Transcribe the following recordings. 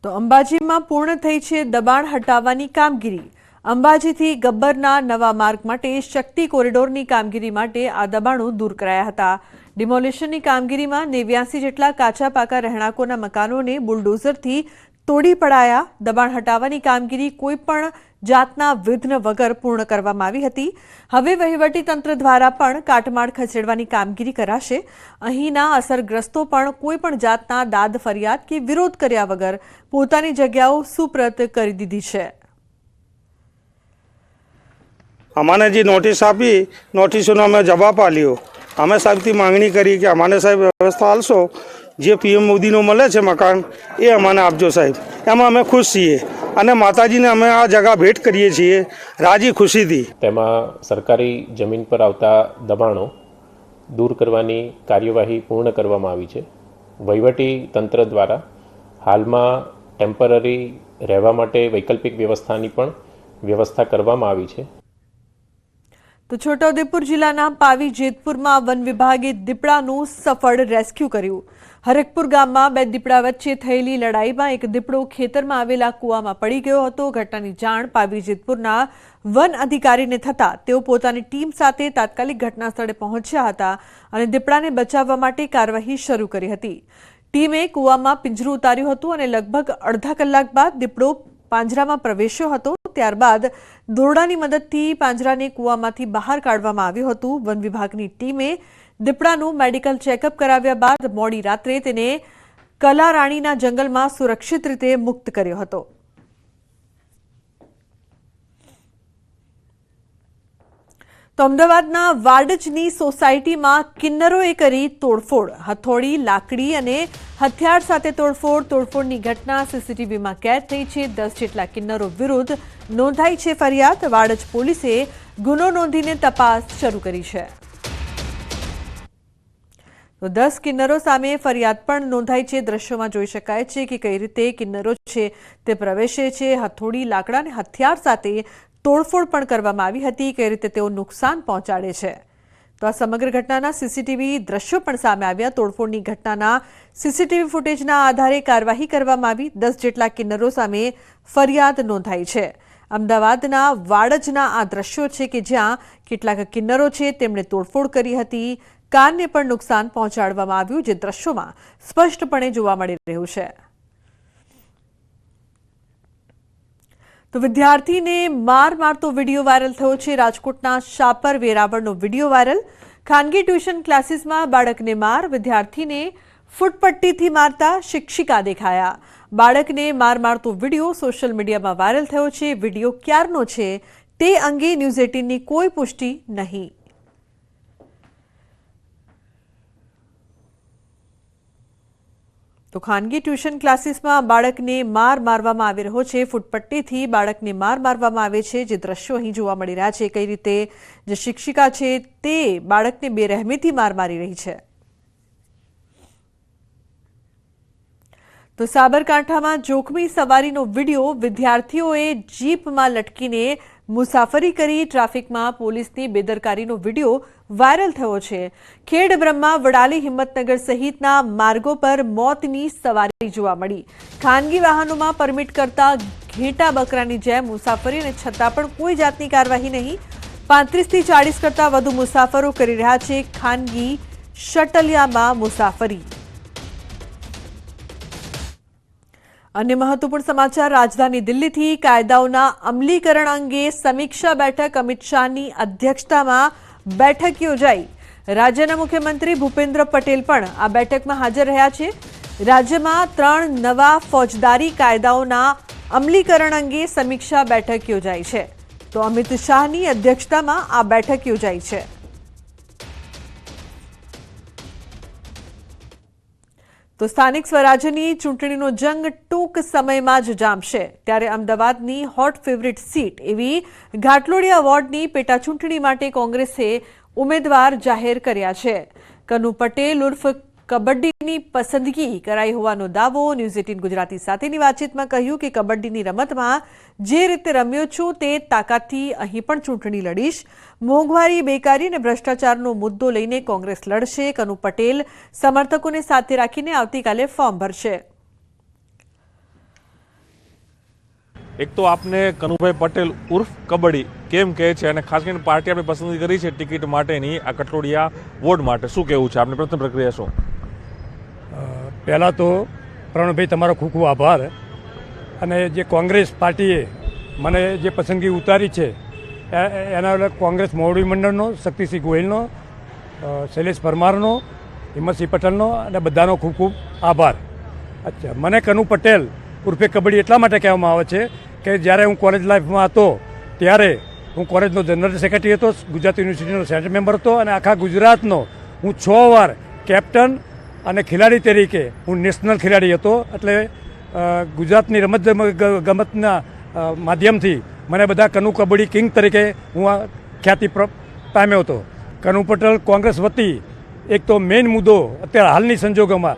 તો અંબાજીમાં પૂર્ણ થઈ છે દબાણ હટાવવાની કામગીરી। અંબાજીથી ગબ્બરના નવા માર્ગ માટે શક્તિ કોરિડોરની કામગીરી માટે આ દબાણો દૂર કરાયા હતા। ડિમોલિશનની કામગીરીમાં 89 જેટલા કાચા પાકા રહેણાંકોના મકાનોને બુલડોઝરથી તોડી પડાયા। દબાણ હટાવવાની કામગીરી કોઈપણ જાતના વિઘ્ન વગર પૂર્ણ કરવામાં આવી હતી। હવે વહીવટી તંત્ર દ્વારા પણ કાટમાળ ખસેડવાની કામગીરી કરાશે। અહીંના અસરગ્રસ્તો પણ કોઈપણ જાતના દાદ ફરિયાદ કે વિરોધ કર્યા વગર પોતાની જગ્યાઓ સુપ્રત કરી દીધી છે। अमाने जी नोटिस आपी नोटिसों अमे जवाब आल्यो। अमे साहेब थी मांगणी करी कि अमाने साहेब व्यवस्था आलशो जे पीएम मोदी नो मळे छे मकान ए अमाने आपजो साहेब। एमां अमे खुश छीए अने माताजीने अमे आ जगह भेट करीए छीए राजी खुशीथी। तेमां सरकारी जमीन पर आवता दबाणो दूर करवानी कार्यवाही पूर्ण करवामां आवी छे। वहीवटी तंत्र द्वारा हालमां टेम्पररी रहेवा माटे वैकल्पिक व्यवस्थानी पण व्यवस्था करवामां आवी छे। तो छोटाउदेपुर जिल्लाना पावी जेतपुरमां वन विभागे દીપડાનું સફળ રેસ્ક્યુ કર્યું। હરકપુર ગામમાં બે દીપડા વચ્ચે થયેલી લડાઈમાં એક દીપડો ખેતરમાં આવેલા કૂવામાં પડી ગયો હતો। ઘટનાની જાણ પાવી જેતપુરના વન અધિકારીને થતા તેઓ પોતાની ટીમ સાથે તાત્કાલિક ઘટના સ્થળે પહોંચ્યા હતા અને દીપડાને બચાવવા માટે કાર્યવાહી શરૂ કરી હતી। ટીમે કૂવામાં પિંજરું ઉતાર્યું હતું અને લગભગ અડધા કલાક બાદ દીપડો પાંજરામાં પ્રવેશ્યો હતો। ત્યારબાદ દોરડાની મદદથી પાંજરાને કૂવામાંથી બહાર કાઢવામાં આવ્યું હતું। વન વિભાગની ટીમે દીપડાનું મેડિકલ ચેકઅપ કરાવ્યા બાદ મોડી રાત્રે તેને કલારાણીના જંગલમાં સુરક્ષિત રીતે મુક્ત કર્યો હતો। તો અમદાવાદના વાડજની સોસાયટીમાં કિન્નરોએ કરી તોડફોડ। હથોડી, લાકડી અને હથિયાર સાથે તોડફોડની ઘટના સીસીટીવીમાં કેદ થઈ છે। 10 જેટલા કિન્નરો વિરુદ્ધ નોંધાઈ છે ફરિયાદ। વાડજ પોલીસે ગુનો નોંધીને તપાસ શરૂ કરી છે। તો 10 કિન્નરો સામે ફરિયાદ પણ નોંધાઈ છે। દ્રશ્યોમાં જોઈ શકાય છે કે કઈ રીતે કિન્નરો છે તે પ્રવેશે છે। હથોડી, લાકડા અને હથિયાર સાથે તોડફોડ પણ કરવામાં આવી હતી। કઈ રીતે તેઓ નુકસાન પહોંચાડે છે તો આ સમગ્ર ઘટનાના સીસીટીવી દ્રશ્યો પણ સામે આવ્યા। તોડફોડની ઘટનાના સીસીટીવી ફૂટેજના આધારે કાર્યવાહી કરવામાં આવી। 10 જેટલા કિન્નરો સામે ફરિયાદ નોંધાઈ છે। અમદાવાદના વાડજના આ દ્રશ્યો છે કે જ્યાં કેટલાક કિન્નરો છે તેમણે તોડફોડ કરી હતી। કારને પણ નુકસાન પહોંચાડવામાં આવ્યું જે દ્રશ્યોમાં સ્પષ્ટપણે જોવા મળી રહ્યું છે। તો વિદ્યાર્થીને માર મારતો વિડીયો વાયરલ થયો છે। રાજકોટના શાપર વેરાવળનો વિડીયો વાયરલ। ખાનગી ટ્યુશન ક્લાસીસમાં બાળકને માર, વિદ્યાર્થીને ફૂટપટ્ટીથી મારતા શિક્ષિકા દેખાયા। બાળકને માર મારતો વિડીયો સોશિયલ મીડિયામાં વાયરલ થયો છે। વિડીયો ક્યારનો છે તે અંગે ન્યૂઝ 18ની કોઈ પુષ્ટિ નહીં। તો ખાનગી ટ્યુશન ક્લાસીસમાં બાળકને માર મારવામાં આવી રહ્યો છે। ફૂટપટ્ટીથી બાળકને માર મારવામાં આવે છે જે દ્રશ્યો અહીં જોવા મળી રહ્યા છે। કઈ રીતે જે શિક્ષિકા છે તે બાળકને બેરહેમીથી માર મારી રહી છે। તો સાબરકાંઠામાં જોખમી સવારીનો વિડીયો। વિદ્યાર્થીઓએ જીપમાં લટકીને મુસાફરી કરી। ટ્રાફિકમાં પોલીસની બેદરકારીનો વિડીયો વાયરલ થયો છે। ખેડબ્રહ્મા, વડાલી, હિંમતનગર સહિતના માર્ગો પર મોતની સવારી જોવા મળી। ખાનગી વાહનોમાં પરમિટ કરતા ઘેટા બકરાની જેમ મુસાફરી અને છતાં પણ કોઈ જાતની કાર્યવાહી નહીં। 35 થી 40 કરતાં વધુ મુસાફરો કરી રહ્યા છે ખાનગી શટલિયામાં મુસાફરી। अन्य महत्वपूर्ण समाचार राजधानी दिल्ली थी। कायदाओना अमलीकरण अंगे समीक्षा बैठक। अमित शाहनी अध्यक्षतामां बैठक योजाई। राज्यना मुख्यमंत्री भूपेन्द्र पटेल पण आ बैठकमां हाजर रह्या छे। राज्यमां 3 नवा फौजदारी कायदाओना अमलीकरण अंगे समीक्षा बैठक योजाई छे। तो अमित शाहनी अध्यक्षतामां आ बैठक योजाई छे। તો સ્થાનિક સ્વરાજ્યની ચૂંટણીનો જંગ ટૂંક સમયમાં જ જામશે। ત્યારે અમદાવાદની હોટ ફેવરિટ સીટ એવી ઘાટલોડિયા વોર્ડની પેટા ચૂંટણી માટે કોંગ્રેસે ઉમેદવાર જાહેર કર્યા છે। કનુ પટેલ ઉર્ફ કબડ્ડીની પસંદગી કરાઈ હોવાનો દાવો। ન્યૂઝ 18 ગુજરાતી સાથેની વાતચીતમાં કહ્યું કે કબડ્ડીની રમતમાં જે રીતે રમ્યો છું તે તાકાતથી અહીં પણ ચૂંટણી લડીશ। મોંઘવારી, બેકારી અને ભ્રષ્ટાચારનો મુદ્દો લઈને કોંગ્રેસ લડશે। કનુ પટેલ સમર્થકોને સાથે રાખીને આવતીકાલે ફોર્મ ભરશે। એક તો આપને કનુભાઈ પટેલ ઉર્ફ કબડ્ડી કેમ કહે છે અને ખાસ કરીને પાર્ટી આપણે પસંદગી કરી છે ટિકિટ માટેની આ કટલોડિયા વોર્ડ માટે, શું કહેવું છે આપની પ્રથમ પ્રક્રિયા શું? પહેલાં તો પ્રણભાઈ તમારો ખૂબ ખૂબ આભાર. અને જે કોંગ્રેસ પાર્ટીએ મને જે પસંદગી ઉતારી છે એના કોંગ્રેસ મોવડી મંડળનો, શક્તિસિંહ ગોહિલનો, શૈલેષ પરમારનો, હિંમતસિંહ પટેલનો અને બધાનો ખૂબ ખૂબ આભાર. અચ્છા, મને કનુ પટેલ ઉર્ફે કબડ્ડી એટલા માટે કહેવામાં આવે છે કે જ્યારે હું કોલેજ લાઈફમાં હતો ત્યારે હું કોલેજનો જનરલ સેક્રેટરી હતો, ગુજરાત યુનિવર્સિટીનો સેનેટ મેમ્બર હતો અને આખા ગુજરાતનો હું 6 વાર કેપ્ટન અને ખેલાડી તરીકે હું નેશનલ ખેલાડી હતો. એટલે ગુજરાતની ગમતના માધ્યમથી મને બધા કનુ કબડ્ડી કિંગ તરીકે હું આ ખ્યાતિ પામ્યો હતો. કનુ પટેલ કોંગ્રેસ વતી એક તો મેઇન મુદ્દો અત્યારે હાલની સંજોગોમાં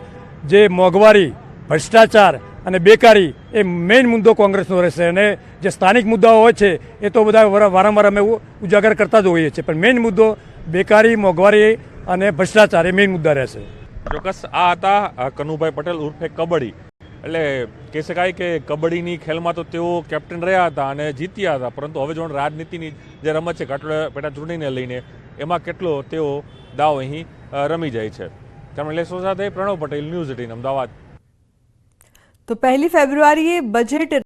જે મોંઘવારી, ભ્રષ્ટાચાર અને બેકારી એ મેઇન મુદ્દો કોંગ્રેસનો રહેશે. અને જે સ્થાનિક મુદ્દાઓ હોય છે એ તો બધા વારંવાર અમે ઉજાગર કરતા જ હોઈએ છીએ, પણ મેઇન મુદ્દો બેકારી, મોંઘવારી અને ભ્રષ્ટાચાર એ મેઇન મુદ્દા રહેશે. ચોક્કસ આ હતા કનુભાઈ પટેલ ઉર્ફે કબડ્ડી. એટલે કહી શકાય કે કબડ્ડીની ખેલમાં તો તેઓ કેપ્ટન રહ્યા હતા અને જીત્યા હતા, પરંતુ હવે જો રાજનીતિની જે રમત છે કટોળા પેટા ચૂંટણીને લઈને એમાં કેટલો તેઓ દાવ અહીં રમી જાય છે. તેમણે લેસો સાથે પ્રણવ પટેલ, ન્યૂઝ 18 અમદાવાદ. તો 1 ફેબ્રુઆરીએ બજેટ